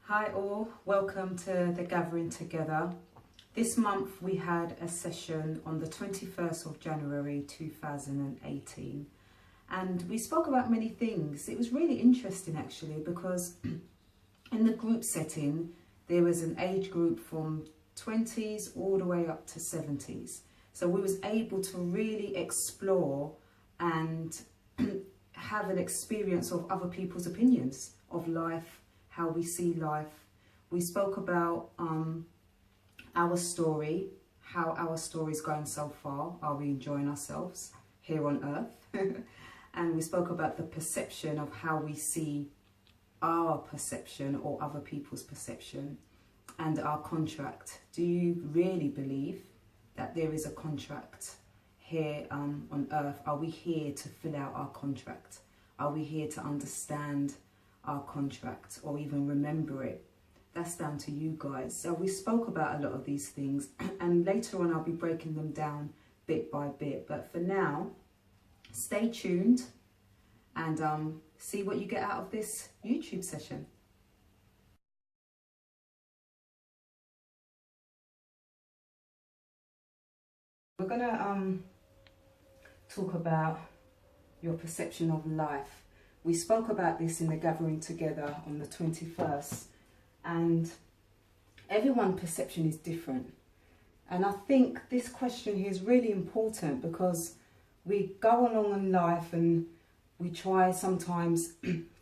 Hi all, welcome to the Gathering Together. This month we had a session on the 21st of January 2018 and we spoke about many things. It was really interesting actually because in the group setting there was an age group from 20s all the way up to 70s. So we was able to really explore and have an experience of other people's opinions of life, how we see life. We spoke about our story, how our story is going so far. Are we enjoying ourselves here on earth? And we spoke about the perception of how we see our perception or other people's perception and our contract. Do you really believe that there is a contract here on earth? Are we here to fill out our contract? Are we here to understand our contract or even remember it? That's down to you guys. So we spoke about a lot of these things and later on I'll be breaking them down bit by bit. But for now, stay tuned and see what you get out of this YouTube session. We're gonna talk about your perception of life. We spoke about this in the Gathering Together on the 21st, and everyone's perception is different. And I think this question here is really important because we go along in life and we try sometimes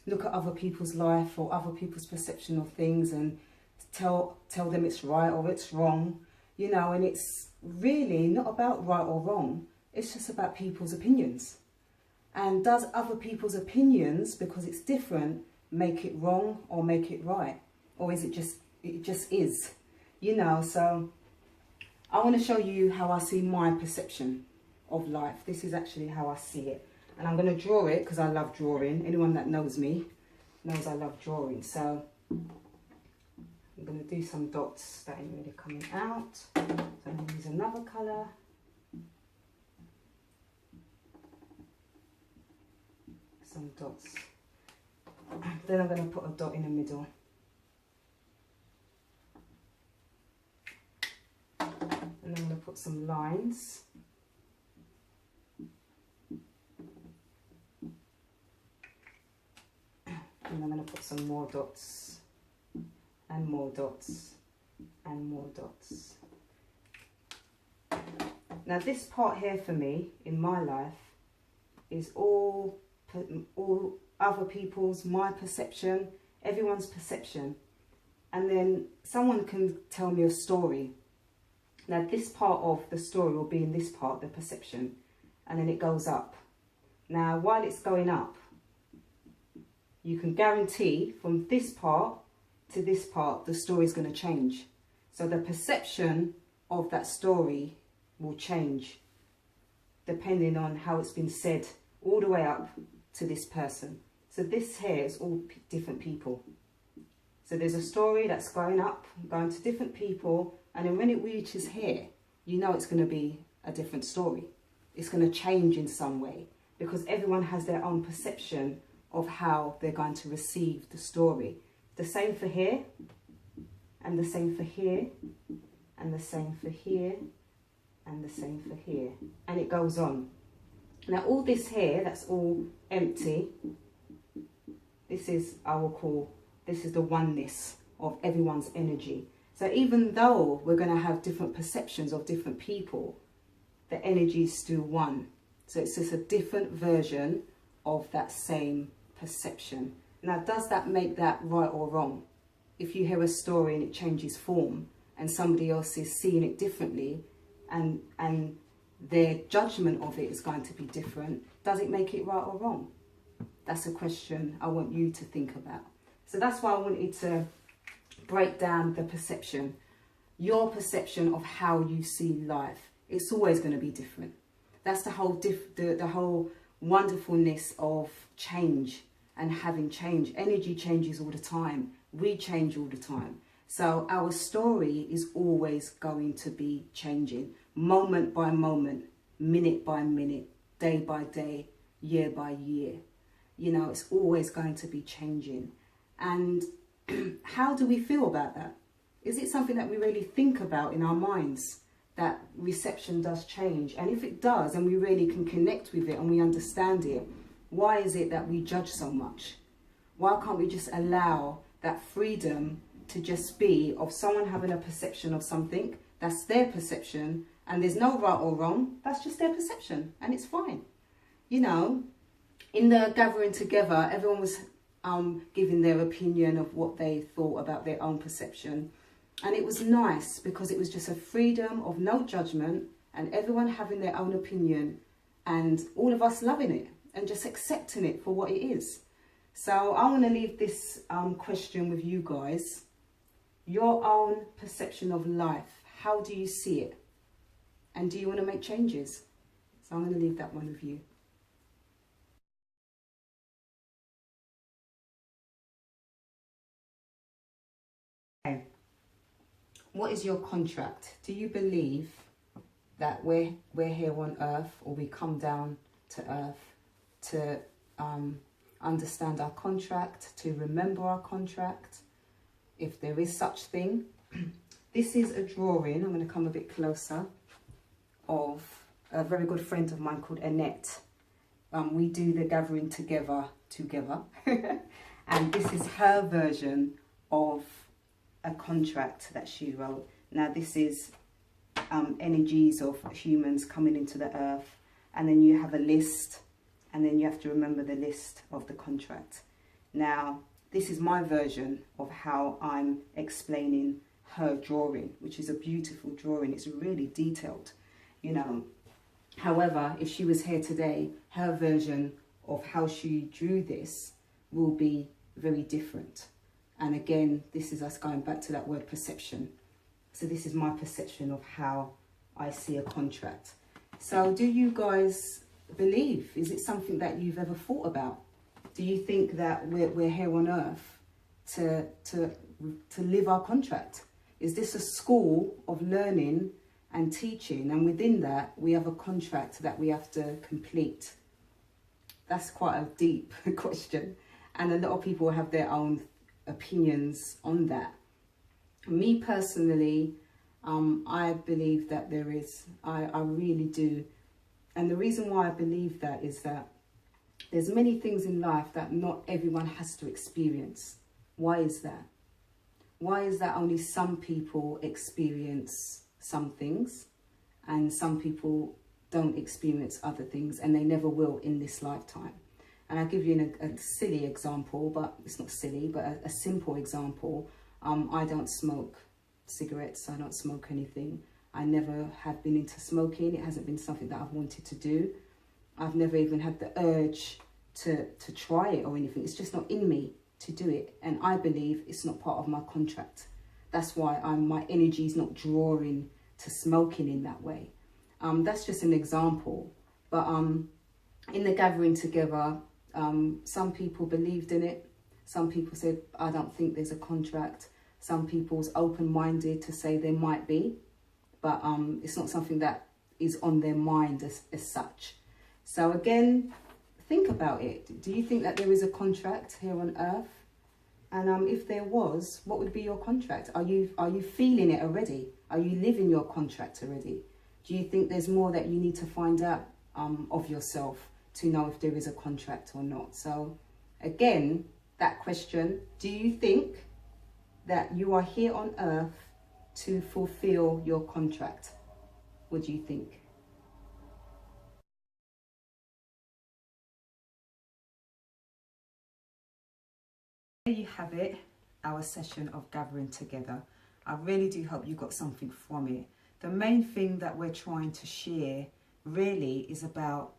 look at other people's life or other people's perception of things and tell them it's right or it's wrong, you know, and it's really not about right or wrong. It's just about people's opinions. And does other people's opinions, because it's different, make it wrong or make it right? Or is it just is, you know? So I want to show you how I see my perception of life. This is actually how I see it. And I'm going to draw it because I love drawing. Anyone that knows me knows I love drawing. So I'm going to do some dots that ain't really coming out. So I'm going to use another colour. Some dots. Then I'm going to put a dot in the middle. And then I'm going to put some lines. And I'm going to put some more dots. And more dots. And more dots. Now this part here for me, in my life, is all other people's, my perception, everyone's perception. And then someone can tell me a story. Now this part of the story will be in this part, the perception, and then it goes up. Now while it's going up, you can guarantee from this part to this part, the story is going to change. So the perception of that story will change depending on how it's been said all the way up to this person. So this here is all different people. So there's a story that's going up, going to different people, and then when it reaches here, you know it's going to be a different story. It's going to change in some way because everyone has their own perception of how they're going to receive the story. The same for here, and the same for here, and the same for here, and the same for here. And it goes on. Now all this here, that's all empty. This is, I will call, this is the oneness of everyone's energy. So even though we're going to have different perceptions of different people, the energy is still one. So it's just a different version of that same perception. Now does that make that right or wrong? If you hear a story and it changes form and somebody else is seeing it differently and their judgment of it is going to be different, does it make it right or wrong? That's a question I want you to think about. So that's why I wanted to break down the perception. Your perception of how you see life. It's always going to be different. That's the whole the whole wonderfulness of change and having change. Energy changes all the time. We change all the time. So our story is always going to be changing, moment by moment, minute by minute, day by day, year by year. You know, it's always going to be changing. And how do we feel about that? Is it something that we really think about in our minds, that reception does change? And if it does, and we really can connect with it and we understand it, why is it that we judge so much? Why can't we just allow that freedom to just be of someone having a perception of something? That's their perception, and there's no right or wrong. That's just their perception, and it's fine. You know, in the gathering together, everyone was giving their opinion of what they thought about their own perception. And it was nice because it was just a freedom of no judgment and everyone having their own opinion and all of us loving it and just accepting it for what it is. So I want to leave this question with you guys. Your own perception of life, how do you see it? And do you want to make changes? So I'm going to leave that one with you. Okay. What is your contract? Do you believe that we're here on earth, or we come down to earth to understand our contract, to remember our contract, if there is such thing? This is a drawing, I'm going to come a bit closer, of a very good friend of mine called Annette. We do the gathering together. And this is her version of a contract that she wrote. Now this is energies of humans coming into the earth, and then you have a list, and then you have to remember the list of the contract. Now this is my version of how I'm explaining her drawing, which is a beautiful drawing. It's really detailed, you know. However, if she was here today, her version of how she drew this will be very different. And again, this is us going back to that word perception. So this is my perception of how I see a contract. So do you guys believe? Is it something that you've ever thought about? Do you think that we're here on earth to live our contract? Is this a school of learning and teaching, and within that we have a contract that we have to complete? That's quite a deep question, and a lot of people have their own opinions on that. Me personally, I believe that there is. I really do. And the reason why I believe that is that there's many things in life that not everyone has to experience. Why is that? Why is that only some people experience some things and some people don't experience other things, and they never will in this lifetime? And I'll give you a silly example, but it's not silly, but a simple example. I don't smoke cigarettes. I don't smoke anything. I never have been into smoking. It hasn't been something that I've wanted to do. I've never even had the urge to try it or anything. It's just not in me to do it. And I believe it's not part of my contract. That's why my energy is not drawing to smoking in that way. That's just an example. But in the gathering together, some people believed in it. Some people said, I don't think there's a contract. Some people's open-minded to say there might be, but it's not something that is on their mind as such. So again, think about it. Do you think that there is a contract here on earth? And if there was, what would be your contract? Are you feeling it already? Are you living your contract already? Do you think there's more that you need to find out of yourself to know if there is a contract or not? So again, that question, do you think that you are here on earth to fulfill your contract? What do you think? There you have it, our session of gathering together. I really do hope you got something from it. The main thing that we're trying to share really is about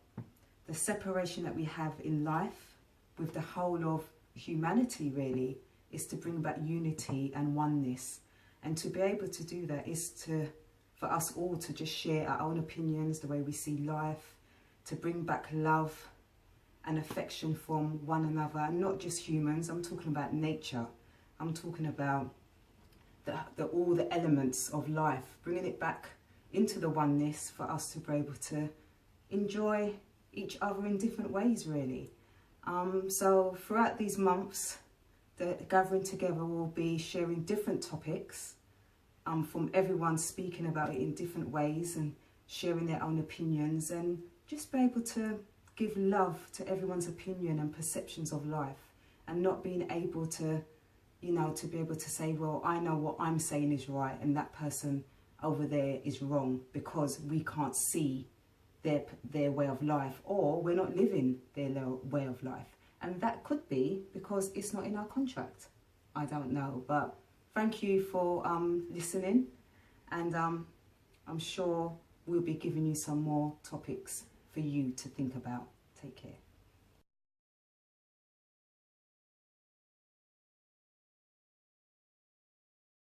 the separation that we have in life with the whole of humanity, really, is to bring back unity and oneness. And to be able to do that is for us all to just share our own opinions, the way we see life, to bring back love and affection from one another, not just humans. I'm talking about nature. I'm talking about all the elements of life, bringing it back into the oneness for us to be able to enjoy each other in different ways, really. So throughout these months, the gathering together will be sharing different topics, from everyone speaking about it in different ways and sharing their own opinions, and just be able to give love to everyone's opinion and perceptions of life, and not being able to, you know, to be able to say, well, I know what I'm saying is right and that person over there is wrong, because we can't see their way of life, or we're not living their way of life. And that could be because it's not in our contract. I don't know, but thank you for listening, and I'm sure we'll be giving you some more topics for you to think about. Take care.